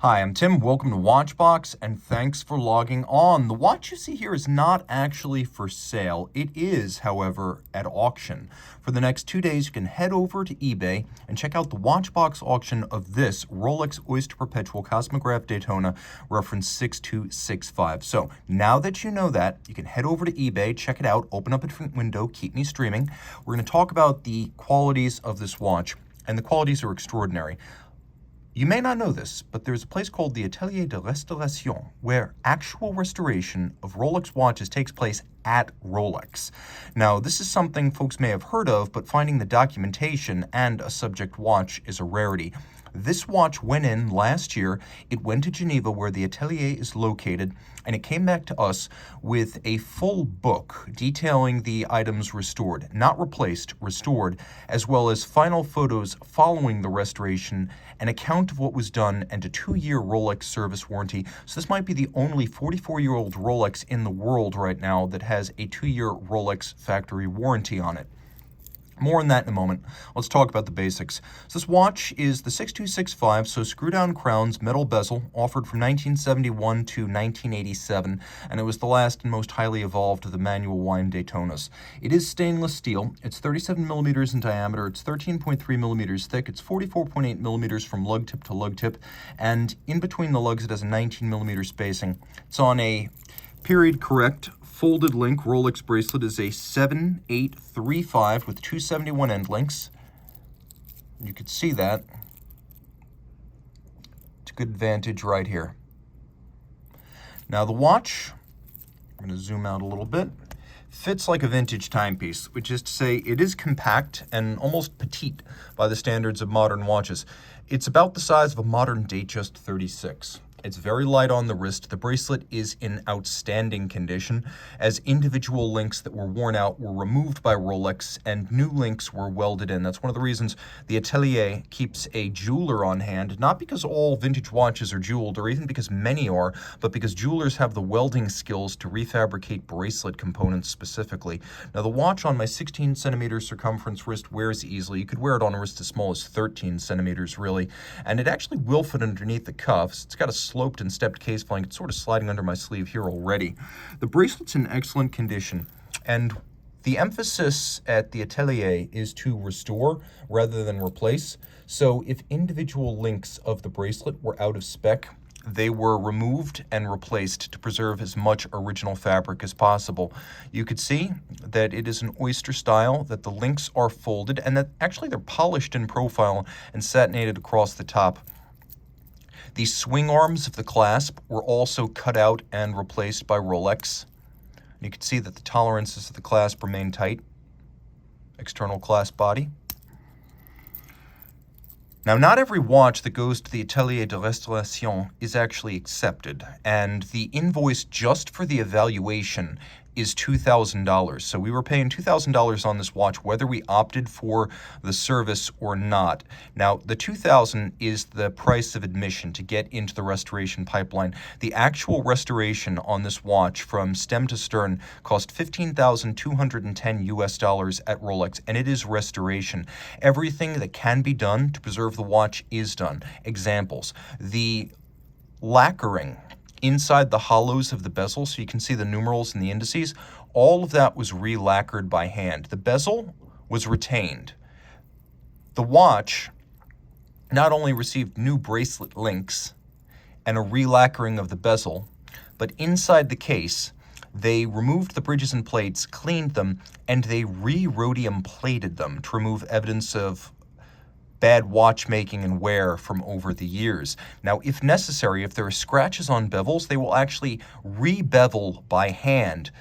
Hi, I'm Tim. Welcome to Watchbox, and thanks for logging on. The watch you see here is not actually for sale. It is, however, at auction. For the next 2 days, you can head over to eBay and check out the Watchbox auction of this Rolex Oyster Perpetual Cosmograph Daytona, reference 6265. So now that you know that, you can head over to eBay, check it out, open up a different window, keep me streaming. We're going to talk about the qualities of this watch, and the qualities are extraordinary. You may not know this, but there's a place called the Atelier de Restauration where actual restoration of Rolex watches takes place at Rolex. Now, this is something folks may have heard of, but finding the documentation and a subject watch is a rarity. This watch went in last year. It went to Geneva where the atelier is located, and it came back to us with a full book detailing the items restored, not replaced, restored, as well as final photos following the restoration, an account of what was done, and a 2-year Rolex service warranty. So this might be the only 44-year-old Rolex in the world right now that has a 2-year Rolex factory warranty on it. More on that in a moment. Let's talk about the basics. So this watch is the 6265, so screw-down crowns, metal bezel, offered from 1971 to 1987, and it was the last and most highly evolved of the manual wind Daytonas. It is stainless steel. It's 37 millimeters in diameter. It's 13.3 millimeters thick. It's 44.8 millimeters from lug tip to lug tip, and in between the lugs it has a 19 millimeter spacing. It's on a period correct folded link. Rolex bracelet is a 7835 with 271 end links. You could see that. It's a good advantage right here. Now the watch, I'm going to zoom out a little bit, fits like a vintage timepiece, which is to say it is compact and almost petite by the standards of modern watches. It's about the size of a modern Datejust 36. It's very light on the wrist. The bracelet is in outstanding condition, as individual links that were worn out were removed by Rolex and new links were welded in. That's one of the reasons the atelier keeps a jeweler on hand, not because all vintage watches are jeweled or even because many are, but because jewelers have the welding skills to refabricate bracelet components specifically. Now the watch on my 16 centimeter circumference wrist wears easily. You could wear it on a wrist as small as 13 centimeters really, and it actually will fit underneath the cuffs. It's got a sloped and stepped case flank. It's sort of sliding under my sleeve here already. The bracelet's in excellent condition, and the emphasis at the atelier is to restore rather than replace. So if individual links of the bracelet were out of spec, they were removed and replaced to preserve as much original fabric as possible. You could see that it is an Oyster style, that the links are folded, and that actually they're polished in profile and satinated across the top. The swing arms of the clasp were also cut out and replaced by Rolex. You can see that the tolerances of the clasp remain tight. External clasp body. Now, not every watch that goes to the Atelier de Restauration is actually accepted, and the invoice just for the evaluation is $2,000. So we were paying $2,000 on this watch whether we opted for the service or not. Now, the $2,000 is the price of admission to get into the restoration pipeline. The actual restoration on this watch from stem to stern cost $15,210 US at Rolex, and it is restoration. Everything that can be done to preserve the watch is done. Examples: the lacquering inside the hollows of the bezel, so you can see the numerals and the indices, all of that was re-lacquered by hand. The bezel was retained. The watch not only received new bracelet links and a re-lacquering of the bezel, but inside the case, they removed the bridges and plates, cleaned them, and they re-rhodium plated them to remove evidence of bad watchmaking and wear from over the years. Now, if necessary, if there are scratches on bevels, they will actually re-bevel by hand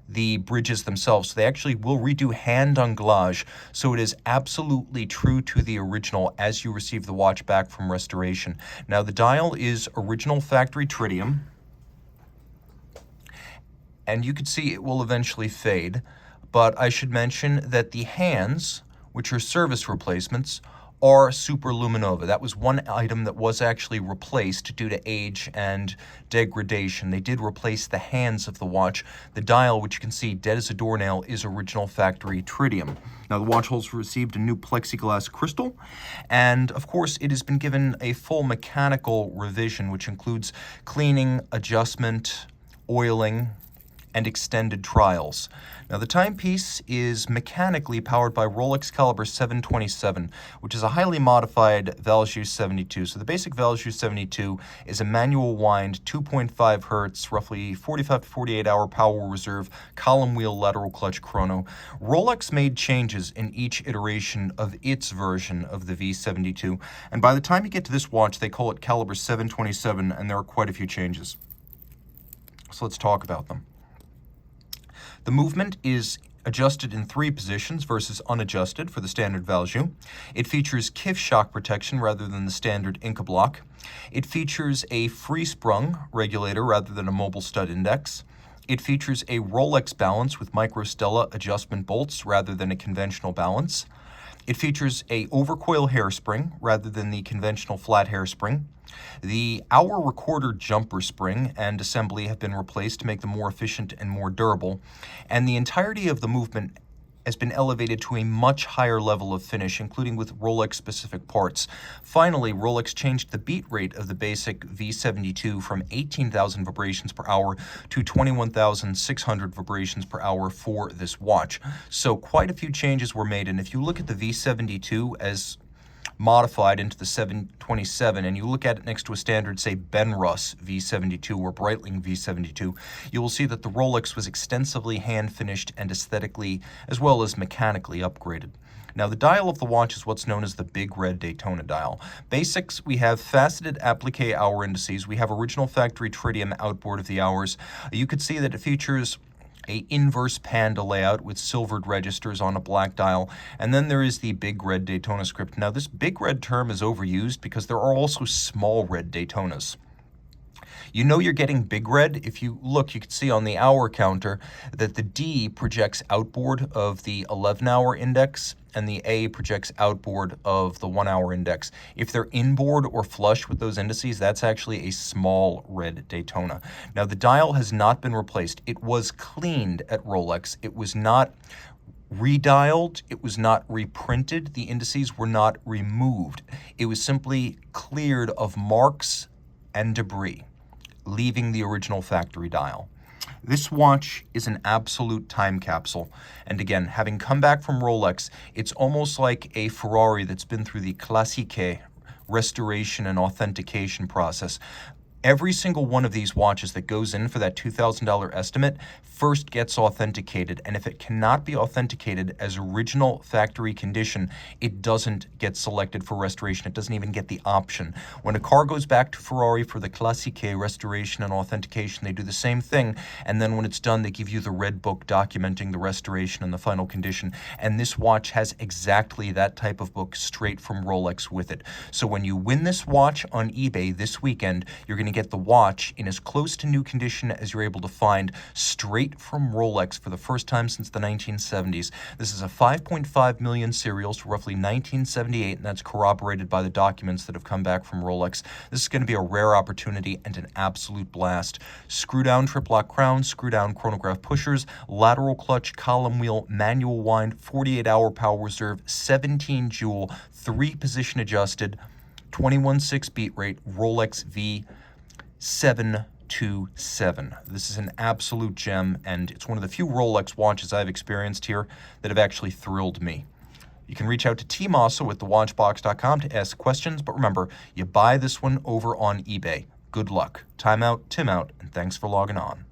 the bridges themselves. So they actually will redo hand anglage, so it is absolutely true to the original as you receive the watch back from restoration. Now, the dial is original factory tritium, and you can see it will eventually fade, but I should mention that the hands, which are service replacements, are superluminova. That was one item that was actually replaced due to age and degradation. They did replace the hands of the watch. The dial, which you can see dead as a doornail, is original factory tritium. Now, the watch also received a new plexiglass crystal, and of course, it has been given a full mechanical revision, which includes cleaning, adjustment, oiling, and extended trials. Now, the timepiece is mechanically powered by Rolex caliber 727, which is a highly modified Valjoux 72. So the basic Valjoux 72 is a manual wind, 2.5 hertz, roughly 45 to 48 hour power reserve, column wheel lateral clutch chrono. Rolex made changes in each iteration of its version of the V72, and by the time you get to this watch, they call it caliber 727, and there are quite a few changes. So let's talk about them. The movement is adjusted in 3 positions versus unadjusted for the standard Valjoux. It features KIF shock protection rather than the standard Inca block. It features a free-sprung regulator rather than a mobile stud index. It features a Rolex balance with microstella adjustment bolts rather than a conventional balance. It features a overcoil hairspring rather than the conventional flat hairspring. The hour recorder jumper spring and assembly have been replaced to make them more efficient and more durable, and the entirety of the movement has been elevated to a much higher level of finish, including with Rolex-specific parts. Finally, Rolex changed the beat rate of the basic V72 from 18,000 vibrations per hour to 21,600 vibrations per hour for this watch. So quite a few changes were made, and if you look at the V72 as modified into the 727, and you look at it next to a standard, say, Benrus V72 or Breitling V72, you will see that the Rolex was extensively hand-finished and aesthetically as well as mechanically upgraded. Now, the dial of the watch is what's known as the Big Red Daytona dial. Basics, we have faceted applique hour indices. We have original factory tritium outboard of the hours. You could see that it features a inverse panda layout with silvered registers on a black dial, and then there is the Big Red Daytona script. Now, this Big Red term is overused because there are also small red Daytonas. You know you're getting Big Red. If you look, you can see on the hour counter that the D projects outboard of the 11-hour index, and the A projects outboard of the 1-hour index. If they're inboard or flush with those indices, that's actually a small red Daytona. Now, the dial has not been replaced. It was cleaned at Rolex. It was not redialed. It was not reprinted. The indices were not removed. It was simply cleared of marks and debris, leaving the original factory dial. This watch is an absolute time capsule. And again, having come back from Rolex, it's almost like a Ferrari that's been through the classique restoration and authentication process. Every single one of these watches that goes in for that $2,000 estimate first gets authenticated, and if it cannot be authenticated as original factory condition, it doesn't get selected for restoration. It doesn't even get the option. When a car goes back to Ferrari for the classique restoration and authentication, they do the same thing, and then when it's done, they give you the red book documenting the restoration and the final condition, and this watch has exactly that type of book straight from Rolex with it. So when you win this watch on eBay this weekend, you're going to get the watch in as close to new condition as you're able to find, straight from Rolex for the first time since the 1970s. This is a 5.5 million serials to roughly 1978, and that's corroborated by the documents that have come back from Rolex. This is going to be a rare opportunity and an absolute blast. Screw down triplock crown, screw down chronograph pushers, lateral clutch, column wheel, manual wind, 48-hour power reserve, 17 jewel, 3-position adjusted, 21.6 beat rate, Rolex V727. This is an absolute gem, and it's one of the few Rolex watches I've experienced here that have actually thrilled me. You can reach out to Team Mosso at thewatchbox.com to ask questions, but remember, you buy this one over on eBay. Good luck. Time out, Tim out, and thanks for logging on.